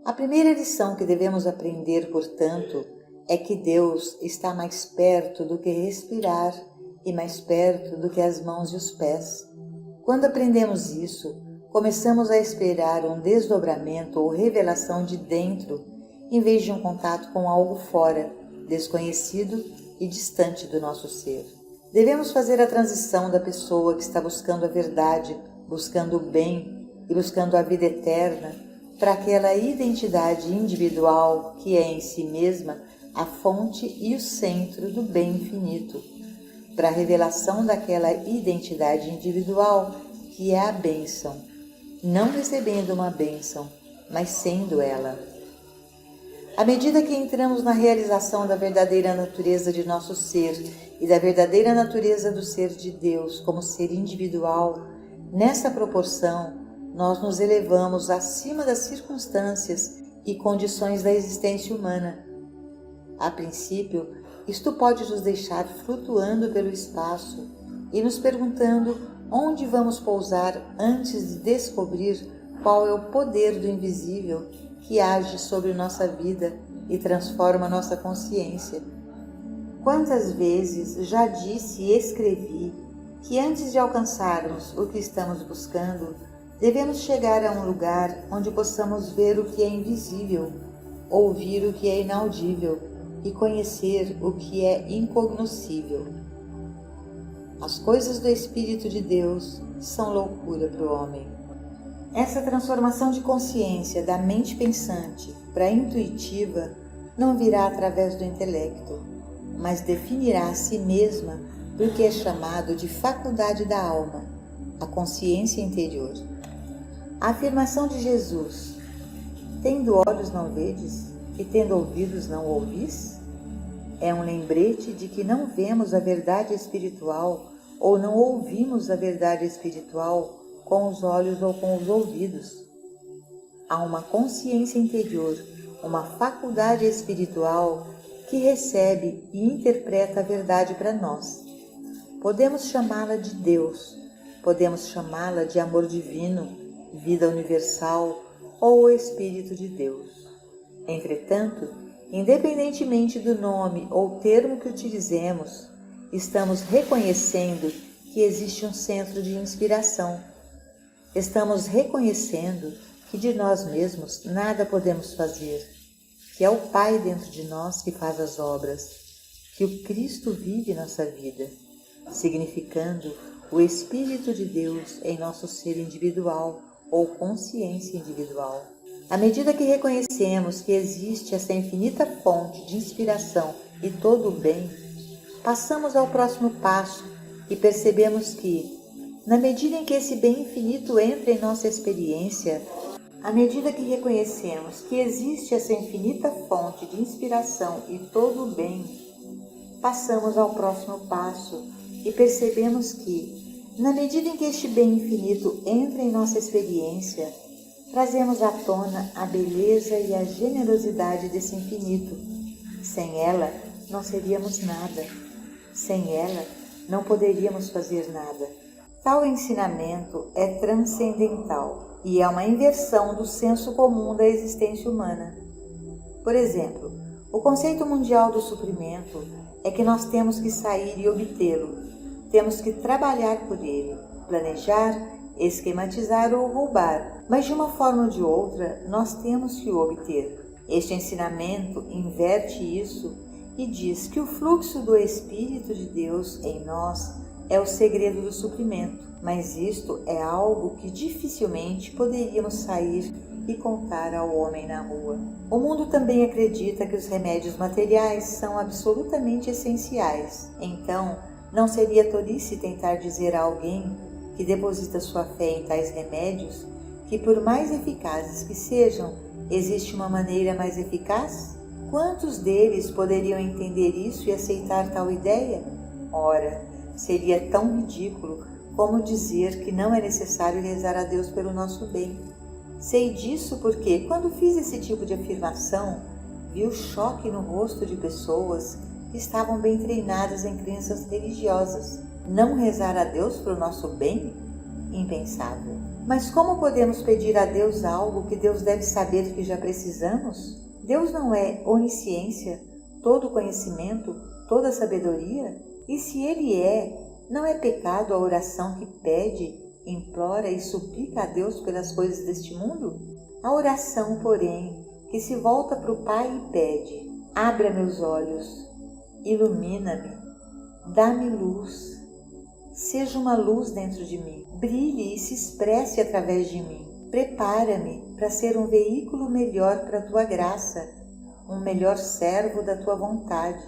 A primeira lição que devemos aprender, portanto, é que Deus está mais perto do que respirar e mais perto do que as mãos e os pés. Quando aprendemos isso, começamos a esperar um desdobramento ou revelação de dentro, em vez de um contato com algo fora, desconhecido e distante do nosso ser. Devemos fazer a transição da pessoa que está buscando a verdade, buscando o bem e buscando a vida eterna, para aquela identidade individual que é em si mesma a fonte e o centro do bem infinito, para a revelação daquela identidade individual que é a bênção, não recebendo uma bênção, mas sendo ela. À medida que entramos na realização da verdadeira natureza de nosso ser e da verdadeira natureza do ser de Deus como ser individual, nessa proporção, nós nos elevamos acima das circunstâncias e condições da existência humana. A princípio, isto pode nos deixar flutuando pelo espaço e nos perguntando onde vamos pousar antes de descobrir qual é o poder do invisível que age sobre nossa vida e transforma nossa consciência. Quantas vezes já disse e escrevi que antes de alcançarmos o que estamos buscando, devemos chegar a um lugar onde possamos ver o que é invisível, ouvir o que é inaudível e conhecer o que é incognoscível. As coisas do Espírito de Deus são loucura para o homem. Essa transformação de consciência da mente pensante para a intuitiva não virá através do intelecto, mas definirá a si mesma do que é chamado de faculdade da alma, a consciência interior. A afirmação de Jesus, tendo olhos não vedes e tendo ouvidos não ouvis, é um lembrete de que não vemos a verdade espiritual ou não ouvimos a verdade espiritual com os olhos ou com os ouvidos. Há uma consciência interior, uma faculdade espiritual que recebe e interpreta a verdade para nós. Podemos chamá-la de Deus, podemos chamá-la de amor divino, vida universal ou o Espírito de Deus. Entretanto, independentemente do nome ou termo que utilizemos, estamos reconhecendo que existe um centro de inspiração. Estamos reconhecendo que de nós mesmos nada podemos fazer, que é o Pai dentro de nós que faz as obras, que o Cristo vive nossa vida, significando o Espírito de Deus em nosso ser individual ou consciência individual. À medida que reconhecemos que existe essa infinita fonte de inspiração e todo o bem, passamos ao próximo passo e percebemos que, na medida em que esse bem infinito entra em nossa experiência, à medida que reconhecemos que existe essa infinita fonte de inspiração e todo o bem, passamos ao próximo passo e percebemos que, na medida em que este bem infinito entra em nossa experiência, trazemos à tona a beleza e a generosidade desse infinito. Sem ela, não seríamos nada. Sem ela, não poderíamos fazer nada. Tal ensinamento é transcendental e é uma inversão do senso comum da existência humana. Por exemplo, o conceito mundial do suprimento é que nós temos que sair e obtê-lo. Temos que trabalhar por ele, planejar, esquematizar ou roubar, mas de uma forma ou de outra nós temos que o obter. Este ensinamento inverte isso e diz que o fluxo do Espírito de Deus em nós é o segredo do suprimento, mas isto é algo que dificilmente poderíamos sair e contar ao homem na rua. O mundo também acredita que os remédios materiais são absolutamente essenciais, então não seria tolice tentar dizer a alguém que deposita sua fé em tais remédios que, por mais eficazes que sejam, existe uma maneira mais eficaz? Quantos deles poderiam entender isso e aceitar tal ideia? Ora, seria tão ridículo como dizer que não é necessário rezar a Deus pelo nosso bem. Sei disso porque, quando fiz esse tipo de afirmação, vi o choque no rosto de pessoas que estavam bem treinadas em crenças religiosas. Não rezar a Deus pelo nosso bem? impensável. Mas como podemos pedir a Deus algo que Deus deve saber que já precisamos? Deus não é onisciência, todo conhecimento, toda sabedoria? E se Ele é, não é pecado a oração que pede, implora e suplica a Deus pelas coisas deste mundo? A oração, porém, que se volta para o Pai e pede: abra meus olhos, ilumina-me, dá-me luz, seja uma luz dentro de mim, brilhe e se expresse através de mim. Prepara-me para ser um veículo melhor para a tua graça, um melhor servo da tua vontade.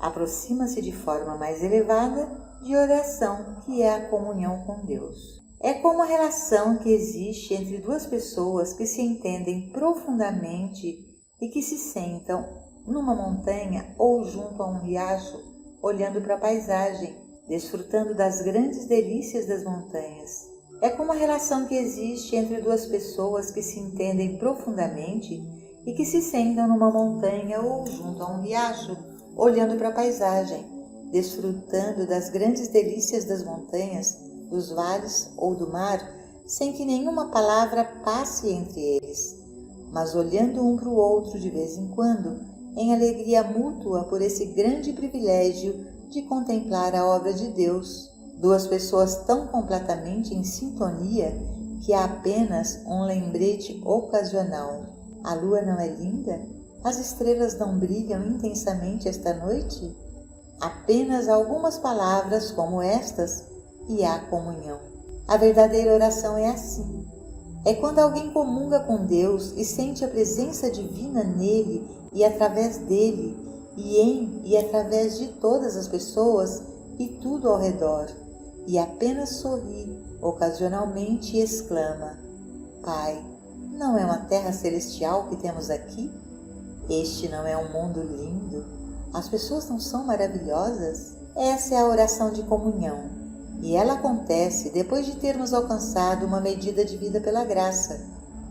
Aproxima-se de forma mais elevada de oração, que é a comunhão com Deus. É como a relação que existe entre duas pessoas que se entendem profundamente e que se sentam numa montanha ou junto a um riacho, olhando para a paisagem, desfrutando das grandes delícias das montanhas. É como a relação que existe entre duas pessoas que se entendem profundamente e que se sentam numa montanha ou junto a um riacho, olhando para a paisagem, desfrutando das grandes delícias das montanhas, dos vales ou do mar, sem que nenhuma palavra passe entre eles, mas olhando um para o outro de vez em quando, em alegria mútua por esse grande privilégio de contemplar a obra de Deus. Duas pessoas tão completamente em sintonia que há apenas um lembrete ocasional. A lua não é linda? As estrelas não brilham intensamente esta noite? Apenas algumas palavras como estas e há comunhão. A verdadeira oração é assim. É quando alguém comunga com Deus e sente a presença divina nele e através dele, e em e através de todas as pessoas e tudo ao redor, e apenas sorri ocasionalmente e exclama: Pai, não é uma terra celestial que temos aqui? Este não é um mundo lindo? As pessoas não são maravilhosas? Essa é a oração de comunhão, e ela acontece depois de termos alcançado uma medida de vida pela graça,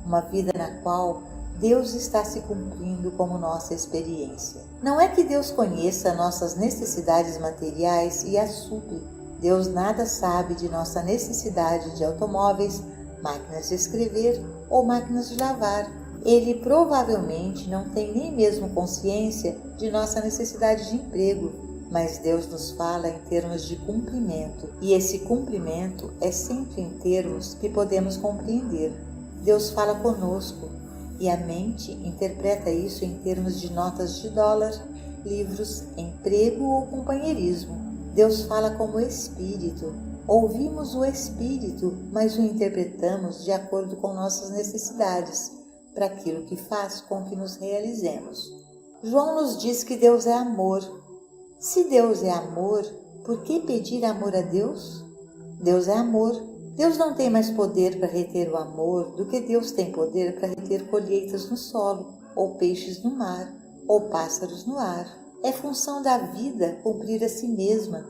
uma vida na qual Deus está se cumprindo como nossa experiência. Não é que Deus conheça nossas necessidades materiais e as supre. Deus nada sabe de nossa necessidade de automóveis, máquinas de escrever ou máquinas de lavar. Ele provavelmente não tem nem mesmo consciência de nossa necessidade de emprego, mas Deus nos fala em termos de cumprimento, e esse cumprimento é sempre em termos que podemos compreender. Deus fala conosco, e a mente interpreta isso em termos de notas de dólar, livros, emprego ou companheirismo. Deus fala como Espírito. Ouvimos o Espírito, mas o interpretamos de acordo com nossas necessidades, para aquilo que faz com que nos realizemos. João nos diz que Deus é amor. Se Deus é amor, por que pedir amor a Deus? Deus é amor. Deus não tem mais poder para reter o amor do que Deus tem poder para reter colheitas no solo, ou peixes no mar, ou pássaros no ar. É função da vida cumprir a si mesma,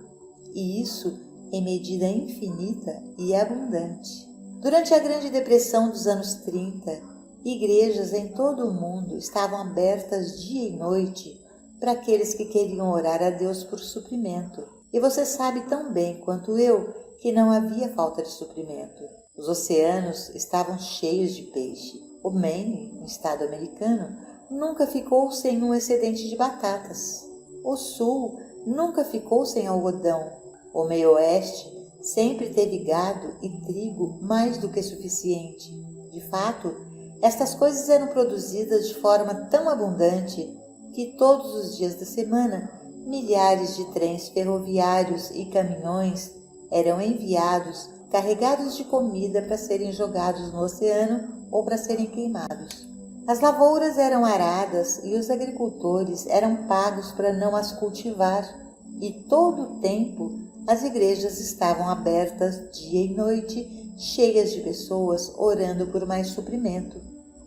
e isso em medida infinita e abundante. Durante a Grande Depressão dos anos 30, igrejas em todo o mundo estavam abertas dia e noite para aqueles que queriam orar a Deus por suprimento. E você sabe tão bem quanto eu que não havia falta de suprimento. Os oceanos estavam cheios de peixe. O Maine, um estado americano, nunca ficou sem um excedente de batatas. O Sul nunca ficou sem algodão. O Meio Oeste sempre teve gado e trigo mais do que suficiente. De fato, estas coisas eram produzidas de forma tão abundante que todos os dias da semana milhares de trens ferroviários e caminhões eram enviados carregados de comida para serem jogados no oceano ou para serem queimados. As lavouras eram aradas e os agricultores eram pagos para não as cultivar, e todo o tempo as igrejas estavam abertas dia e noite, cheias de pessoas orando por mais suprimento.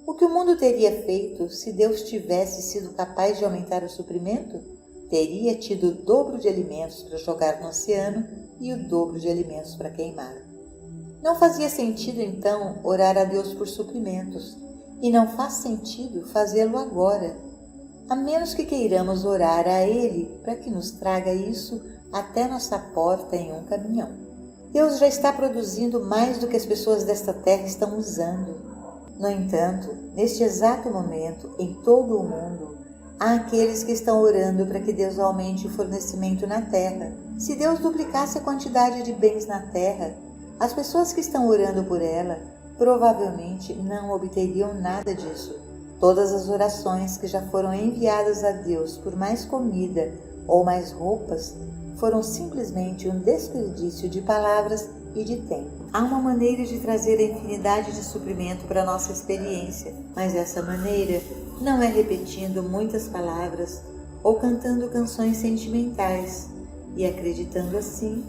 O que o mundo teria feito se Deus tivesse sido capaz de aumentar o suprimento? Teria tido o dobro de alimentos para jogar no oceano e o dobro de alimentos para queimar. Não fazia sentido, então, orar a Deus por suprimentos, e não faz sentido fazê-lo agora, a menos que queiramos orar a Ele para que nos traga isso até nossa porta em um caminhão. Deus já está produzindo mais do que as pessoas desta terra estão usando. No entanto, neste exato momento, em todo o mundo, há aqueles que estão orando para que Deus aumente o fornecimento na terra. Se Deus duplicasse a quantidade de bens na terra, as pessoas que estão orando por ela provavelmente não obteriam nada disso. Todas as orações que já foram enviadas a Deus por mais comida ou mais roupas foram simplesmente um desperdício de palavras e de tempo. Há uma maneira de trazer a infinidade de suprimento para a nossa experiência, mas essa maneira não é repetindo muitas palavras ou cantando canções sentimentais e acreditando assim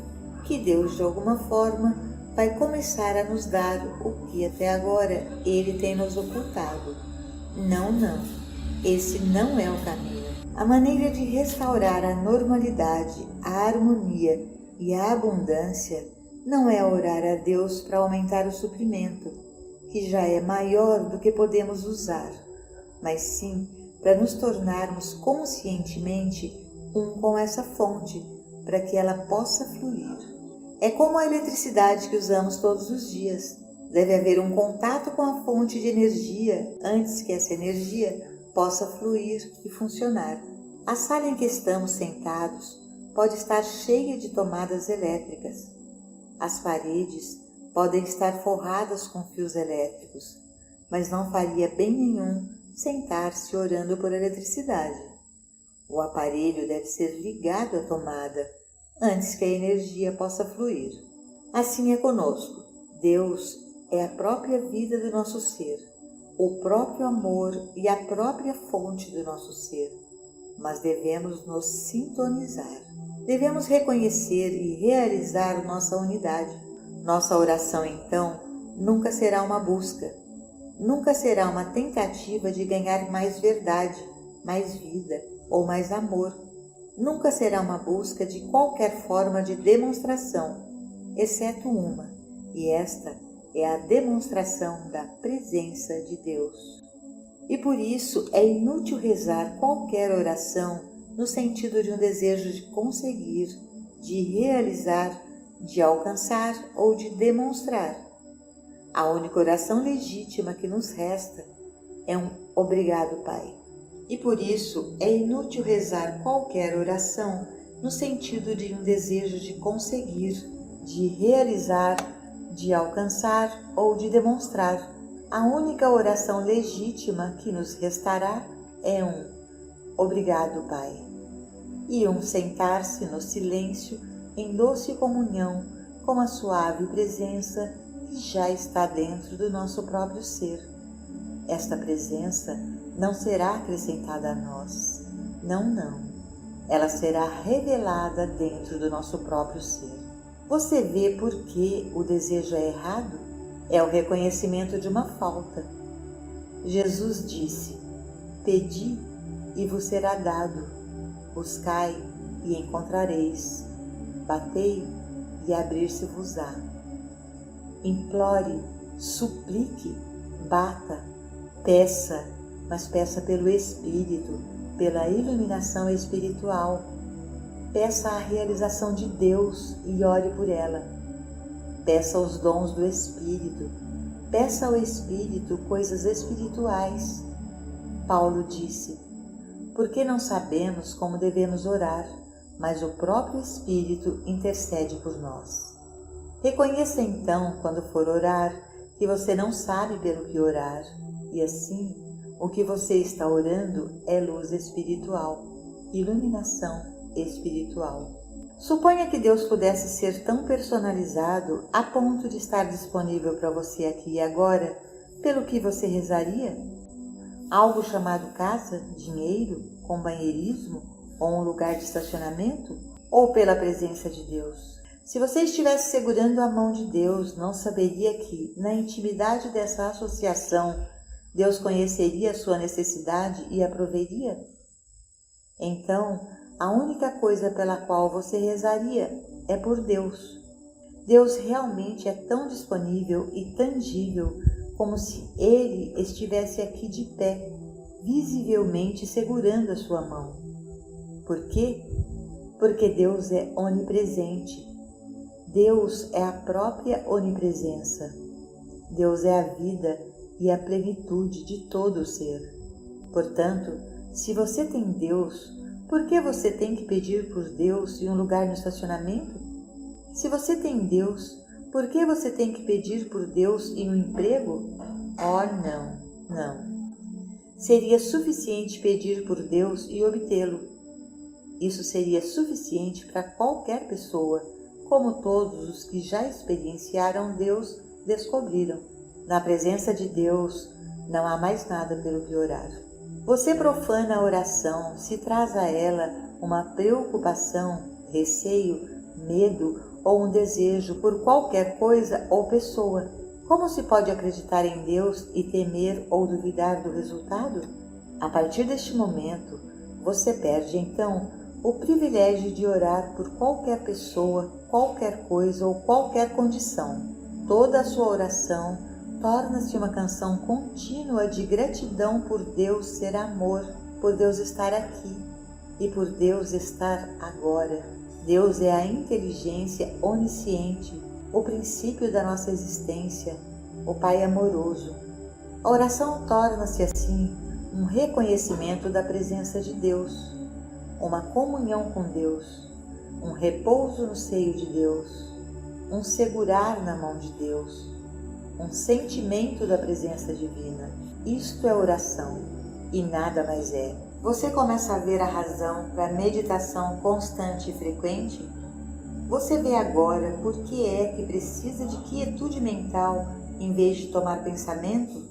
que Deus de alguma forma vai começar a nos dar o que até agora Ele tem nos ocultado. Não, esse não é o caminho. A maneira de restaurar a normalidade, a harmonia e a abundância não é orar a Deus para aumentar o suprimento, que já é maior do que podemos usar, mas sim para nos tornarmos conscientemente um com essa fonte, para que ela possa fluir. É como a eletricidade que usamos todos os dias. Deve haver um contato com a fonte de energia antes que essa energia possa fluir e funcionar. A sala em que estamos sentados pode estar cheia de tomadas elétricas. As paredes podem estar forradas com fios elétricos, mas não faria bem nenhum sentar-se orando por eletricidade. O aparelho deve ser ligado à tomada antes que a energia possa fluir. Assim é conosco. Deus é a própria vida do nosso ser, o próprio amor e a própria fonte do nosso ser, mas devemos nos sintonizar. Devemos reconhecer e realizar nossa unidade. Nossa oração, então, nunca será uma busca, nunca será uma tentativa de ganhar mais verdade, mais vida ou mais amor. Nunca será uma busca de qualquer forma de demonstração, exceto uma, e esta é a demonstração da presença de Deus. E por isso é inútil rezar qualquer oração no sentido de um desejo de conseguir, de realizar, de alcançar ou de demonstrar. A única oração legítima que nos resta é um obrigado, Pai. E por isso é inútil rezar qualquer oração no sentido de um desejo de conseguir, de realizar, de alcançar ou de demonstrar. A única oração legítima que nos restará é um obrigado, Pai, e um sentar-se no silêncio em doce comunhão com a suave presença que já está dentro do nosso próprio ser. Esta presença não será acrescentada a nós. Não. Ela será revelada dentro do nosso próprio ser. Você vê por que o desejo é errado? É o reconhecimento de uma falta. Jesus disse: pedi e vos será dado, buscai e encontrareis, batei e abrir-se-vos-á. Implore, suplique, bata, peça, mas peça pelo Espírito, pela iluminação espiritual. Peça a realização de Deus e ore por ela. Peça os dons do Espírito. Peça ao Espírito coisas espirituais. Paulo disse: porque não sabemos como devemos orar, mas o próprio Espírito intercede por nós. Reconheça então, quando for orar, que você não sabe pelo que orar, e assim, o que você está orando é luz espiritual, iluminação espiritual. Suponha que Deus pudesse ser tão personalizado a ponto de estar disponível para você aqui e agora, pelo que você rezaria? Algo chamado casa, dinheiro, companheirismo ou um lugar de estacionamento? Ou pela presença de Deus? Se você estivesse segurando a mão de Deus, não saberia que, na intimidade dessa associação, Deus conheceria a sua necessidade e a proveria? Então, a única coisa pela qual você rezaria é por Deus. Deus realmente é tão disponível e tangível como se Ele estivesse aqui de pé, visivelmente segurando a sua mão. Por quê? Porque Deus é onipresente. Deus é a própria onipresença. Deus é a vida e a plenitude de todo o ser. Portanto, se você tem Deus, por que você tem que pedir por Deus em um lugar no estacionamento? Se você tem Deus, por que você tem que pedir por Deus em um emprego? Oh, não. Seria suficiente pedir por Deus e obtê-lo. Isso seria suficiente para qualquer pessoa, como todos os que já experienciaram Deus descobriram. Na presença de Deus, não há mais nada pelo que orar. Você profana a oração se traz a ela uma preocupação, receio, medo ou um desejo por qualquer coisa ou pessoa. Como se pode acreditar em Deus e temer ou duvidar do resultado? A partir deste momento, você perde então o privilégio de orar por qualquer pessoa, qualquer coisa ou qualquer condição. Toda a sua oração torna-se uma canção contínua de gratidão por Deus ser amor, por Deus estar aqui e por Deus estar agora. Deus é a inteligência onisciente, o princípio da nossa existência, o Pai amoroso. A oração torna-se assim um reconhecimento da presença de Deus, uma comunhão com Deus, um repouso no seio de Deus, um segurar na mão de Deus, um sentimento da presença divina. Isto é oração e nada mais é. Você começa a ver a razão para a meditação constante e frequente? Você vê agora por que é que precisa de quietude mental em vez de tomar pensamento?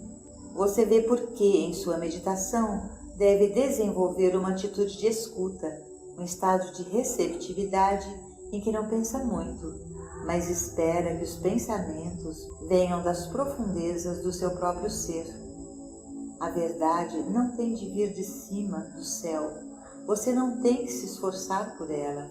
Você vê por que em sua meditação deve desenvolver uma atitude de escuta, um estado de receptividade em que não pensa muito, mas espera que os pensamentos venham das profundezas do seu próprio ser. A verdade não tem de vir de cima do céu. Você não tem que se esforçar por ela.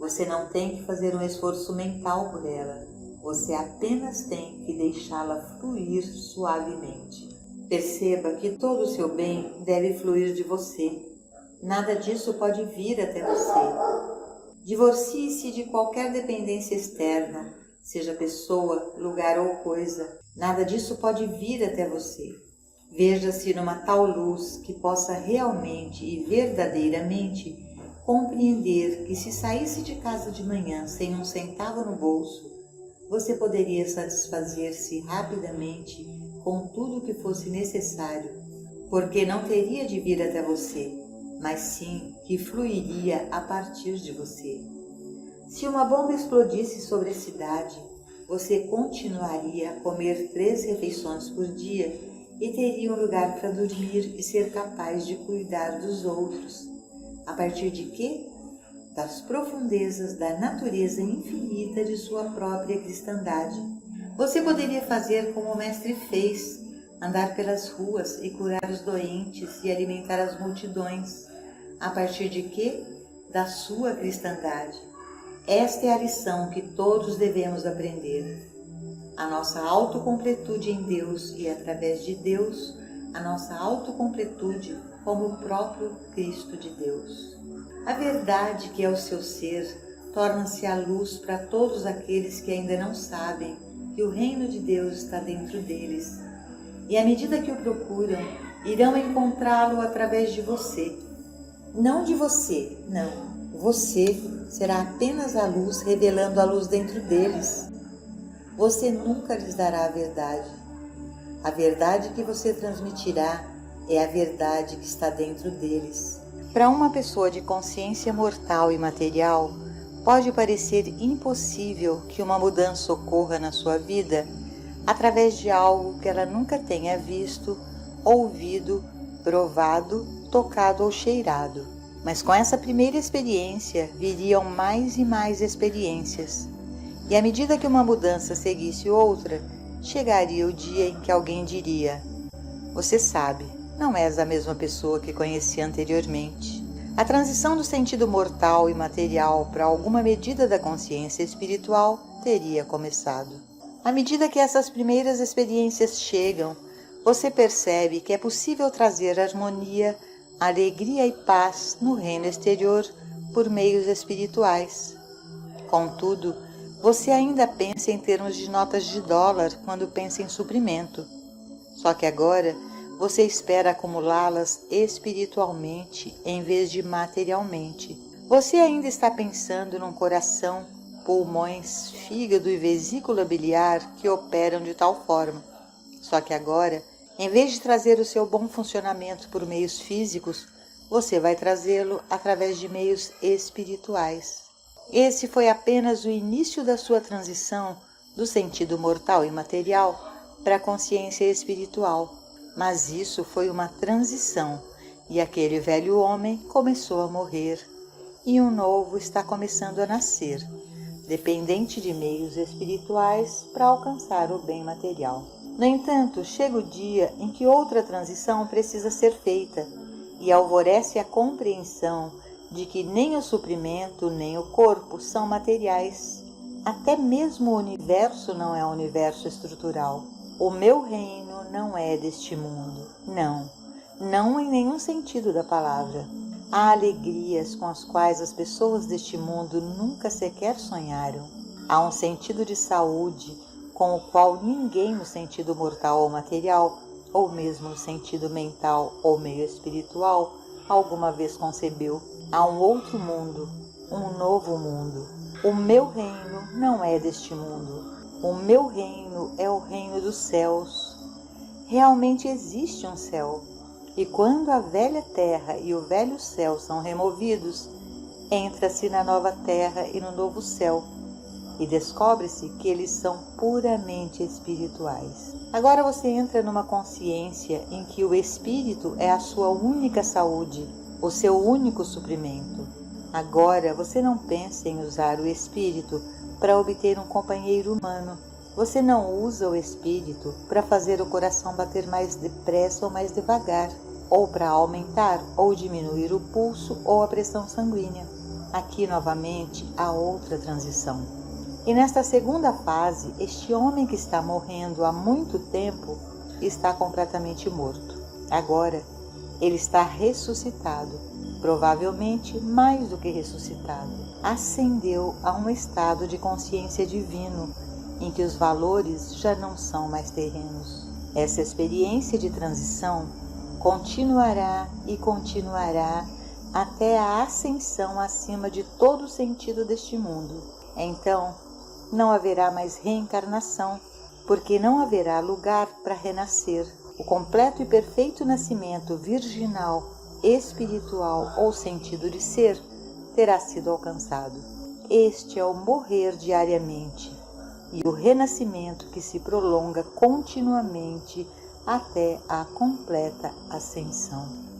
Você não tem que fazer um esforço mental por ela. Você apenas tem que deixá-la fluir suavemente. Perceba que todo o seu bem deve fluir de você. Nada disso pode vir até você. Divorcie-se de qualquer dependência externa, seja pessoa, lugar ou coisa. Nada disso pode vir até você. Veja-se numa tal luz que possa realmente e verdadeiramente compreender que se saísse de casa de manhã sem um centavo no bolso, você poderia satisfazer-se rapidamente com tudo o que fosse necessário, porque não teria de vir até você, mas sim que fluiria a partir de você. Se uma bomba explodisse sobre a cidade, você continuaria a comer 3 refeições por dia e teria um lugar para dormir e ser capaz de cuidar dos outros. A partir de quê? Das profundezas da natureza infinita de sua própria cristandade. Você poderia fazer como o Mestre fez, andar pelas ruas e curar os doentes e alimentar as multidões. A partir de quê? Da sua cristandade. Esta é a lição que todos devemos aprender. A nossa autocompletude em Deus e através de Deus, a nossa autocompletude como o próprio Cristo de Deus. A verdade que é o seu ser torna-se a luz para todos aqueles que ainda não sabem que o reino de Deus está dentro deles. E à medida que o procuram, irão encontrá-lo através de você. Não de você, não. Você será apenas a luz revelando a luz dentro deles. Você nunca lhes dará a verdade. A verdade que você transmitirá é a verdade que está dentro deles. Para uma pessoa de consciência mortal e material, pode parecer impossível que uma mudança ocorra na sua vida através de algo que ela nunca tenha visto, ouvido, provado, tocado ou cheirado. Mas com essa primeira experiência viriam mais e mais experiências. E à medida que uma mudança seguisse outra, chegaria o dia em que alguém diria: você sabe, não és a mesma pessoa que conhecia anteriormente. A transição do sentido mortal e material para alguma medida da consciência espiritual teria começado. À medida que essas primeiras experiências chegam, você percebe que é possível trazer harmonia, alegria e paz no reino exterior por meios espirituais. Contudo, Você ainda pensa em termos de notas de dólar quando pensa em suprimento. Só que agora você espera acumulá-las espiritualmente em vez de materialmente. Você ainda está pensando num coração, pulmões, fígado e vesícula biliar que operam de tal forma. Só que agora, em vez de trazer o seu bom funcionamento por meios físicos, você vai trazê-lo através de meios espirituais. Esse foi apenas o início da sua transição do sentido mortal e material para a consciência espiritual. Mas isso foi uma transição, e aquele velho homem começou a morrer, e um novo está começando a nascer, dependente de meios espirituais para alcançar o bem material. No entanto, chega o dia em que outra transição precisa ser feita, e alvorece a compreensão de que nem o suprimento nem o corpo são materiais. Até mesmo o universo não é um universo estrutural. O meu reino não é deste mundo. Não em nenhum sentido da palavra. Há alegrias com as quais as pessoas deste mundo nunca sequer sonharam. Há um sentido de saúde com o qual ninguém no sentido mortal ou material, ou mesmo no sentido mental ou meio espiritual, alguma vez concebeu. Há um outro mundo, um novo mundo. O meu reino não é deste mundo. O meu reino é o reino dos céus. Realmente existe um céu. E quando a velha terra e o velho céu são removidos, entra-se na nova terra e no novo céu, e descobre-se que eles são puramente espirituais. Agora você entra numa consciência em que o espírito é a sua única saúde, o seu único suprimento. Agora você não pensa em usar o espírito para obter um companheiro humano. Você não usa o espírito para fazer o coração bater mais depressa ou mais devagar, ou para aumentar ou diminuir o pulso ou a pressão sanguínea. Aqui novamente há outra transição. E nesta segunda fase, este homem que está morrendo há muito tempo está completamente morto. Agora, ele está ressuscitado, provavelmente mais do que ressuscitado. Ascendeu a um estado de consciência divino, em que os valores já não são mais terrenos. Essa experiência de transição continuará e continuará até a ascensão acima de todo o sentido deste mundo. Então, não haverá mais reencarnação, porque não haverá lugar para renascer. O completo e perfeito nascimento virginal, espiritual ou sentido de ser terá sido alcançado. Este é o morrer diariamente e o renascimento que se prolonga continuamente até a completa ascensão.